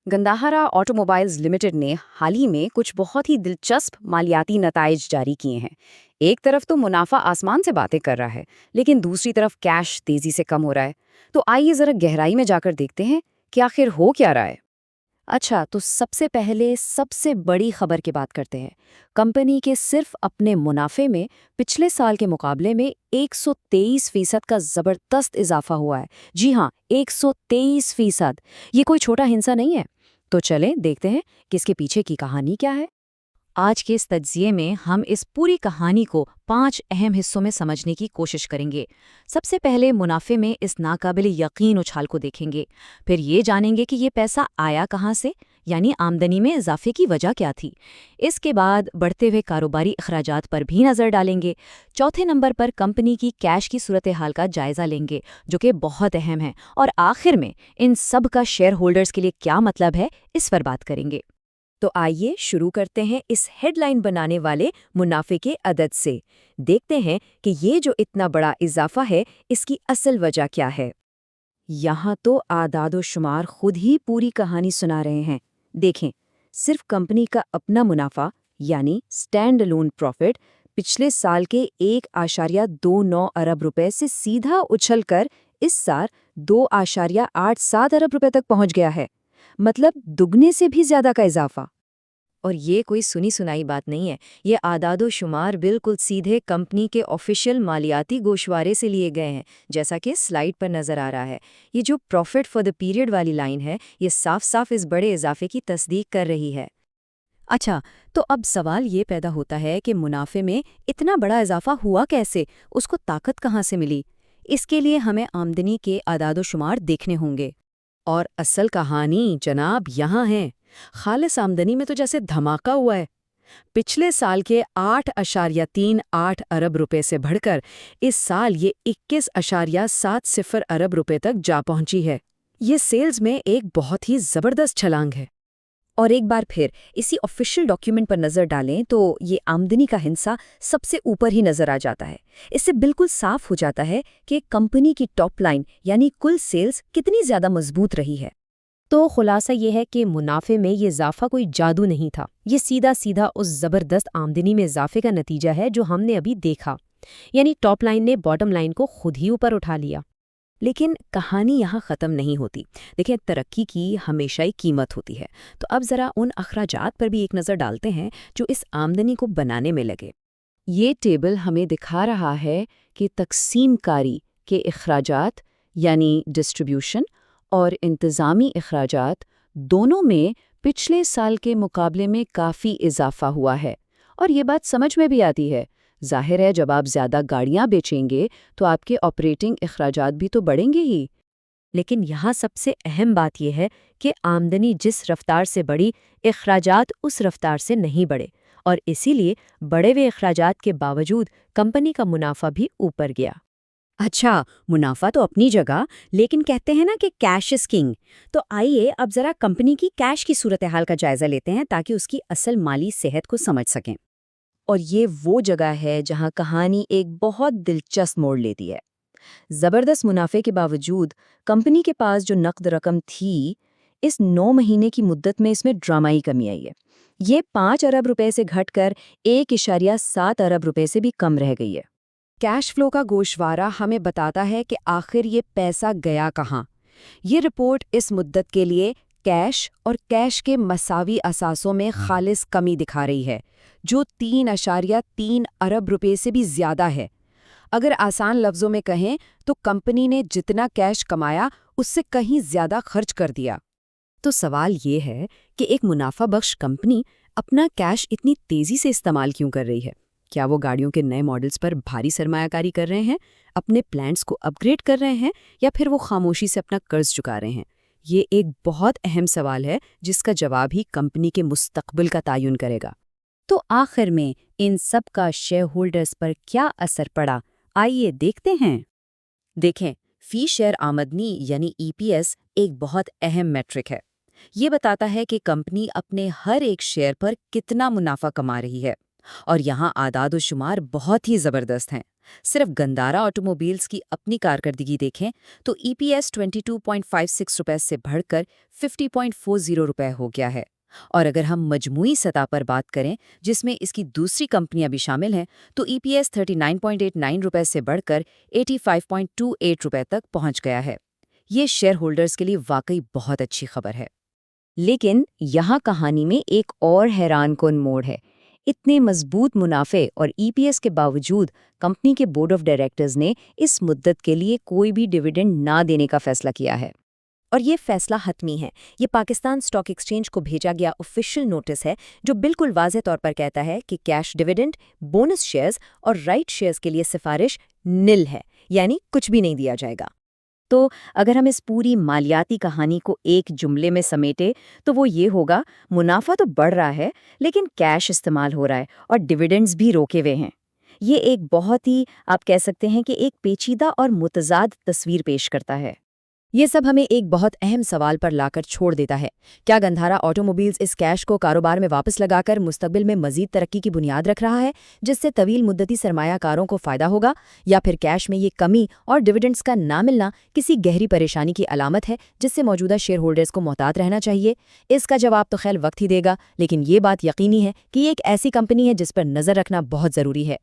گندہارا آٹوموبائلز limited نے حال ہی میں کچھ بہت ہی دلچسپ مالیاتی نتائج جاری کیے ہیں۔ ایک طرف تو منافع آسمان سے باتیں کر رہا ہے، لیکن دوسری طرف کیش تیزی سے کم ہو رہا ہے۔ تو آئیے ذرا گہرائی میں جا کر دیکھتے ہیں کہ آخر ہو کیا رہا ہے۔ اچھا، تو سب سے پہلے سب سے بڑی خبر کی بات کرتے ہیں۔ کمپنی کے صرف اپنے منافع میں پچھلے سال کے مقابلے میں 123% کا زبردست اضافہ ہوا ہے۔ جی ہاں، 123%۔ یہ کوئی چھوٹا ہنسا نہیں ہے۔ تو چلیں دیکھتے ہیں کہ اس کے پیچھے کی کہانی کیا ہے۔ آج کے اس تجزیے میں ہم اس پوری کہانی کو 5 اہم حصوں میں سمجھنے کی کوشش کریں گے۔ سب سے پہلے منافع میں اس ناقابل یقین اچھال کو دیکھیں گے، پھر یہ جانیں گے کہ یہ پیسہ آیا کہاں سے، یعنی آمدنی میں اضافے کی وجہ کیا تھی۔ اس کے بعد بڑھتے ہوئے کاروباری اخراجات پر بھی نظر ڈالیں گے۔ چوتھے نمبر پر کمپنی کی کیش کی صورتحال کا جائزہ لیں گے، جو کہ بہت اہم ہے، اور آخر میں ان سب کا شیئر ہولڈرز کے لیے کیا مطلب ہے، اس پر بات کریں گے۔ تو آئیے شروع کرتے ہیں اس ہیڈ لائن بنانے والے منافع کے عدد سے۔ دیکھتے ہیں کہ یہ جو اتنا بڑا اضافہ ہے، اس کی اصل وجہ کیا ہے۔ یہاں تو اعداد و شمار خود ہی پوری کہانی سنا رہے ہیں۔ دیکھیں، صرف کمپنی کا اپنا منافع یعنی سٹینڈ الون پروفٹ پچھلے سال کے 1.29 ارب روپے سے سیدھا اچھل کر اس سال 2.87 ارب روپے تک پہنچ گیا ہے، مطلب دگنے سے بھی زیادہ کا اضافہ۔ اور یہ کوئی سنی سنائی بات نہیں ہے، یہ اعداد و شمار بالکل سیدھے کمپنی کے آفیشیل مالیاتی گوشوارے سے لیے گئے ہیں، جیسا کہ سلائیڈ پر نظر آ رہا ہے۔ یہ جو پروفٹ فار دا پیریڈ والی لائن ہے، یہ صاف صاف اس بڑے اضافے کی تصدیق کر رہی ہے۔ اچھا، تو اب سوال یہ پیدا ہوتا ہے کہ منافع میں اتنا بڑا اضافہ ہوا کیسے؟ اس کو طاقت کہاں سے ملی؟ اس کے لیے ہمیں آمدنی کے اعداد و شمار دیکھنے ہوں گے۔ اور اصل کہانی جناب یہاں ہے۔ خالص آمدنی میں تو جیسے دھماکہ ہوا ہے۔ پچھلے سال کے 8.38 ارب روپے سے بڑھ کر اس سال یہ 21.70 ارب روپے تک جا پہنچی ہے۔ یہ سیلز میں ایک بہت ہی زبردست چھلانگ ہے۔ اور ایک بار پھر اسی آفیشیل ڈاکیومنٹ پر نظر ڈالیں تو یہ آمدنی کا ہنسا سب سے اوپر ہی نظر آ جاتا ہے۔ اس سے بالکل صاف ہو جاتا ہے کہ کمپنی کی ٹاپ لائن یعنی کل سیلز کتنی زیادہ مضبوط رہی ہے۔ تو خلاصہ یہ ہے کہ منافع میں یہ اضافہ کوئی جادو نہیں تھا، یہ سیدھا سیدھا اس زبردست آمدنی میں اضافے کا نتیجہ ہے جو ہم نے ابھی دیکھا، یعنی ٹاپ لائن نے باٹم لائن کو خود ہی اوپر اٹھا لیا۔ لیکن کہانی یہاں ختم نہیں ہوتی۔ دیکھیں، ترقی کی ہمیشہ ہی قیمت ہوتی ہے۔ تو اب ذرا ان اخراجات پر بھی ایک نظر ڈالتے ہیں جو اس آمدنی کو بنانے میں لگے۔ یہ ٹیبل ہمیں دکھا رہا ہے کہ تقسیم کاری کے اخراجات یعنی ڈسٹریبیوشن اور انتظامی اخراجات دونوں میں پچھلے سال کے مقابلے میں کافی اضافہ ہوا ہے۔ اور یہ بات سمجھ میں بھی آتی ہے۔ ظاہر ہے جب آپ زیادہ گاڑیاں بیچیں گے تو آپ کے آپریٹنگ اخراجات بھی تو بڑھیں گے ہی۔ لیکن یہاں سب سے اہم بات یہ ہے کہ آمدنی جس رفتار سے بڑھی، اخراجات اس رفتار سے نہیں بڑھے، اور اسی لیے بڑے ہوئے اخراجات کے باوجود کمپنی کا منافع بھی اوپر گیا۔ اچھا، منافع تو اپنی جگہ، لیکن کہتے ہیں نا کہ کیش از کنگ۔ تو آئیے اب ذرا کمپنی کی کیش کی صورتحال کا جائزہ لیتے ہیں تاکہ اس کی اصل مالی صحت کو سمجھ سکیں۔ اور یہ وہ جگہ ہے جہاں کہانی ایک بہت دلچسپ موڑ لیتی ہے۔ زبردست منافع کے باوجود کمپنی کے پاس جو نقد رقم تھی، اس 9 مہینے کی مدت میں اس میں ڈرامائی کمی آئی ہے۔ یہ 5 ارب روپے سے گھٹ کر 1.7 ارب روپے سے بھی کم رہ گئی ہے۔ کیش فلو کا گوشوارہ ہمیں بتاتا ہے کہ آخر یہ پیسہ گیا کہاں۔ یہ رپورٹ اس مدت کے لیے کیش اور کیش کے مساوی اثاثوں میں خالص کمی دکھا رہی ہے، جو 3.3 ارب روپے سے بھی زیادہ ہے۔ اگر آسان لفظوں میں کہیں تو کمپنی نے جتنا کیش کمایا اس سے کہیں زیادہ خرچ کر دیا۔ تو سوال یہ ہے کہ ایک منافع بخش کمپنی اپنا کیش اتنی تیزی سے استعمال کیوں کر رہی ہے؟ کیا وہ گاڑیوں کے نئے ماڈلز پر بھاری سرمایہ کاری کر رہے ہیں، اپنے پلانٹس کو اپ گریڈ کر رہے ہیں، یا پھر وہ خاموشی سے اپنا قرض چکا رہے ہیں؟ یہ ایک بہت اہم سوال ہے جس کا جواب ہی کمپنی کے مستقبل کا تعین کرے گا۔ تو آخر میں ان سب کا شیئر ہولڈرز پر کیا اثر پڑا، آئیے دیکھتے ہیں۔ دیکھیں، فی شیئر آمدنی یعنی ای پی ایس ایک بہت اہم میٹرک ہے۔ یہ بتاتا ہے کہ کمپنی اپنے ہر ایک شیئر پر کتنا منافع کما رہی ہے۔ اور یہاں اعداد و شمار بہت ہی زبردست ہیں۔ صرف گندارا آٹوموبائلز کی اپنی کارکردگی دیکھیں تو ای پی ایس 22.56 روپے سے بڑھ کر 50.40 روپے ہو گیا ہے۔ اور اگر ہم مجموعی سطح پر بات کریں جس میں اس کی دوسری کمپنیاں بھی شامل ہیں تو ای پی ایس 39.89 روپے سے بڑھ کر 85.28 روپے تک پہنچ گیا ہے۔ یہ شیئر ہولڈرز کے لیے واقعی بہت اچھی خبر ہے۔ لیکن یہاں کہانی میں ایک اور حیران کن موڑ ہے۔ اتنے مضبوط منافع اور ای پی ایس کے باوجود کمپنی کے بورڈ آف ڈائریکٹرز نے اس مدت کے لیے کوئی بھی ڈیویڈنڈ نہ دینے کا فیصلہ کیا ہے۔ اور یہ فیصلہ حتمی ہے۔ یہ پاکستان اسٹاک ایکسچینج کو بھیجا گیا آفیشیل نوٹس ہے جو بالکل واضح طور پر کہتا ہے کہ کیش ڈیویڈنڈ، بونس شیئرز اور رائٹ شیئرز کے لیے سفارش نل ہے، یعنی کچھ بھی نہیں دیا جائے گا۔ تو اگر ہم اس پوری مالیاتی کہانی کو ایک جملے میں سمیٹے تو وہ یہ ہوگا، منافع تو بڑھ رہا ہے لیکن کیش استعمال ہو رہا ہے اور ڈیویڈنڈز بھی روکے ہوئے ہیں۔ یہ ایک بہت ہی آپ کہہ سکتے ہیں کہ ایک پیچیدہ اور متضاد تصویر پیش کرتا ہے۔ یہ سب ہمیں ایک بہت اہم سوال پر لا کر چھوڑ دیتا ہے۔ کیا گندھارا آٹوموبائلز اس کیش کو کاروبار میں واپس لگا کر مستقبل میں مزید ترقی کی بنیاد رکھ رہا ہے جس سے طویل مدتی سرمایہ کاروں کو فائدہ ہوگا، یا پھر کیش میں یہ کمی اور ڈیویڈنڈز کا نہ ملنا کسی گہری پریشانی کی علامت ہے جس سے موجودہ شیئر ہولڈرز کو محتاط رہنا چاہیے؟ اس کا جواب تو خیر وقت ہی دے گا، لیکن یہ بات یقینی ہے کہ یہ ایک ایسی کمپنی ہے جس پر نظر رکھنا بہت ضروری ہے۔